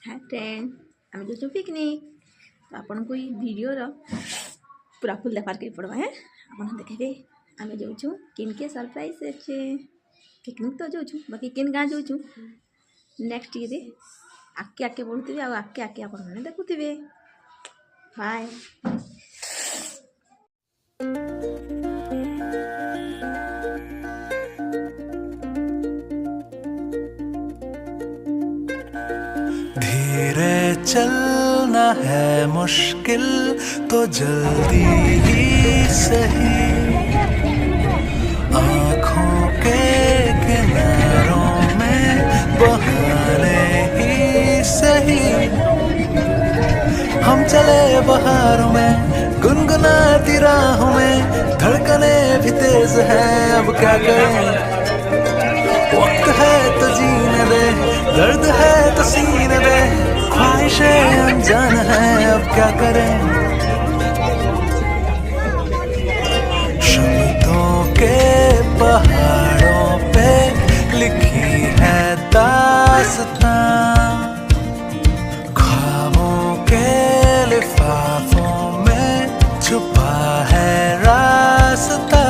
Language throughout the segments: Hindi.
हाय फ्रेंड आम जो पिकनिक तो आपन को वीडियो पूरा फुल देखार के पड़वा है आप देखे आम जाऊँ किन के सरप्राइज अच्छे पिकनिक तो जाऊँ बाकी किन गाँ जाऊँ नेक्स्ट ये आके आके बढ़ुवे आके आके आप देखुवे बाय। धीरे चलना है मुश्किल तो जल्दी ही सही, आँखों के किनारों में बहाने ही सही। हम चले बहारों में गुनगुनाती राहों में, धड़कने भी तेज है अब क्या करें। वक्त है तो जीने दे, दर्द है तो सीने दे, ख्वाहिशें अनजान है अब क्या करें। शब्दों के पहाड़ों पे लिखी है दास्तां, ख्वाबों के लिफाफों में छुपा है रास्ता।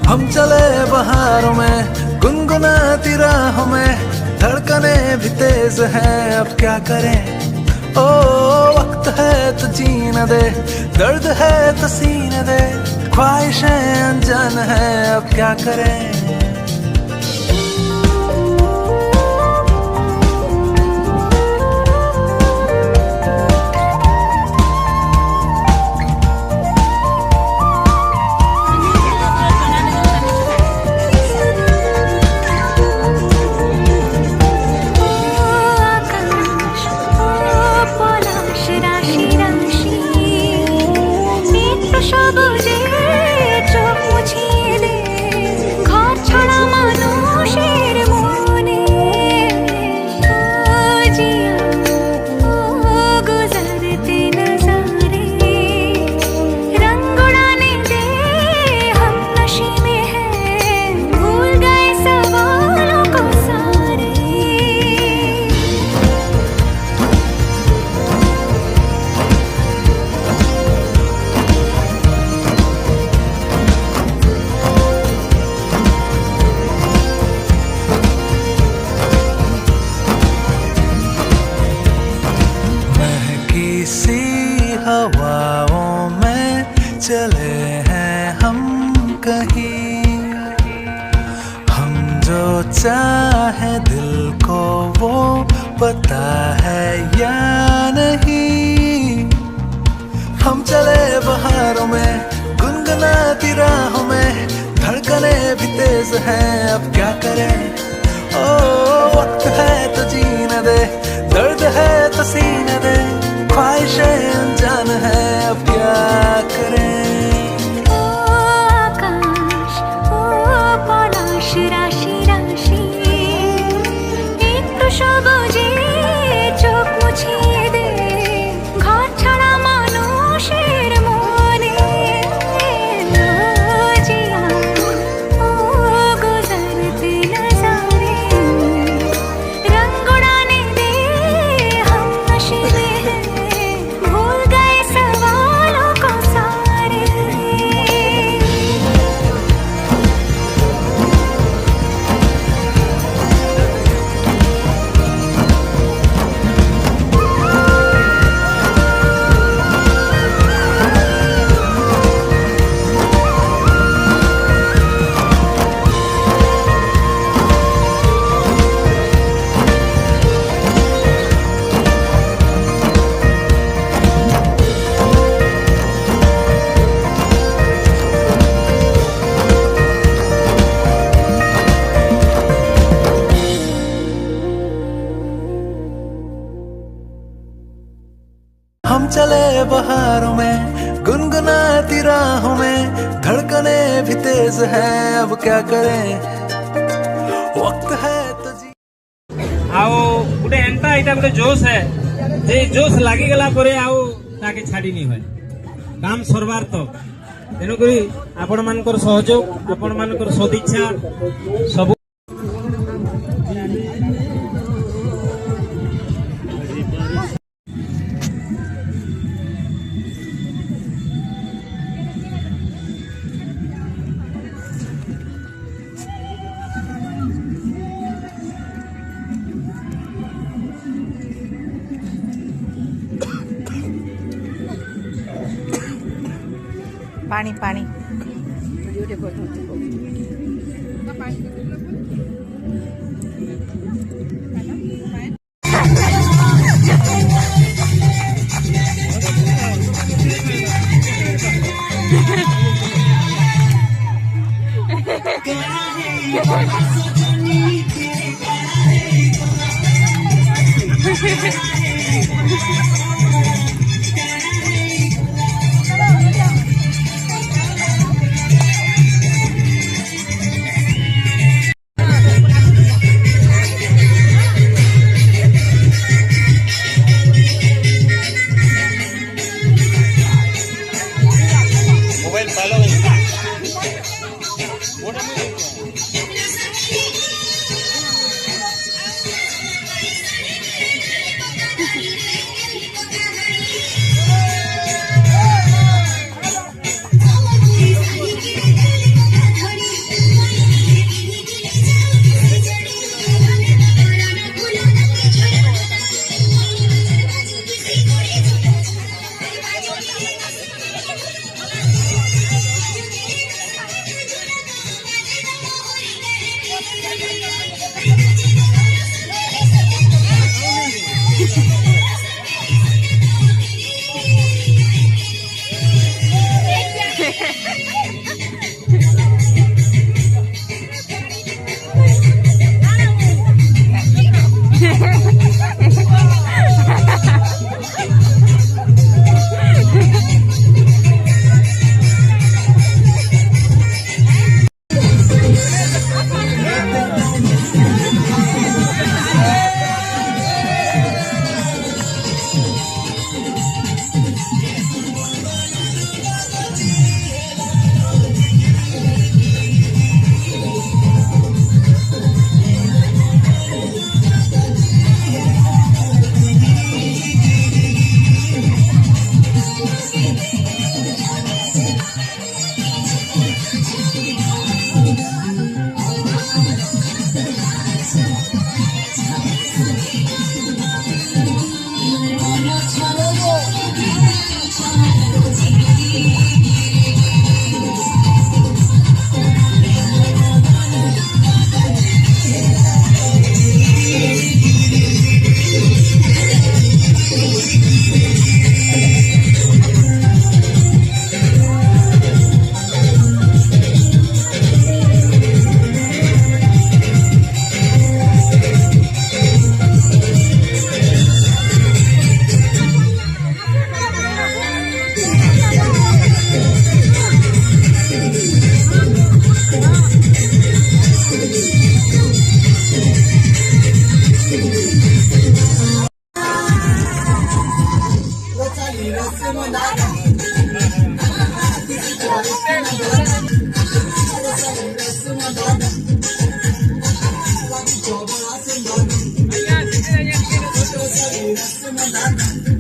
हम चले बहारों में गुनगुनाती राहों में, धड़कने भी तेज हैं अब क्या करें। ओ वक्त है तो जीने दे, दर्द है तो सीने दे, ख्वाहिशें अनजान है अब क्या करें। हवाओं में चले हैं हम कहीं, हम जो चाहे दिल को वो पता है या नहीं। हम चले बहारों में गुनगुनाती राहों में, धड़कने भी तेज हैं अब क्या करें। ओ वक्त है तो जीने दे, दर्द है तो सीने दे, ख्वाहिशें अनजान है अब क्या करें। ओ आकाश ओ পলাশ রাশি রাশি, একটু সবুজে চোখ মুছিয়ে দে, ঘর ছাড়া মানুষের মনে। লো জিয়া ओ गुजरते नजारे, रंग उड़ाने दे हम नशे में हैं, भूल गए सवालों को सारे। हम चले बहारों में गुनगुनाती राहों में, धड़कने भी तेज हैं अब क्या करें। वक्त है तो आओ गोटे एंता इटा गोटे जोश है जे जोश लागी गला परे आओ ताके छाड़ी नहीं होय काम सरबार तो तेणुक आपण मानकर सहयोग आपण मानकर सदिच्छा सब ପାଣି ପାଣି Rasumadana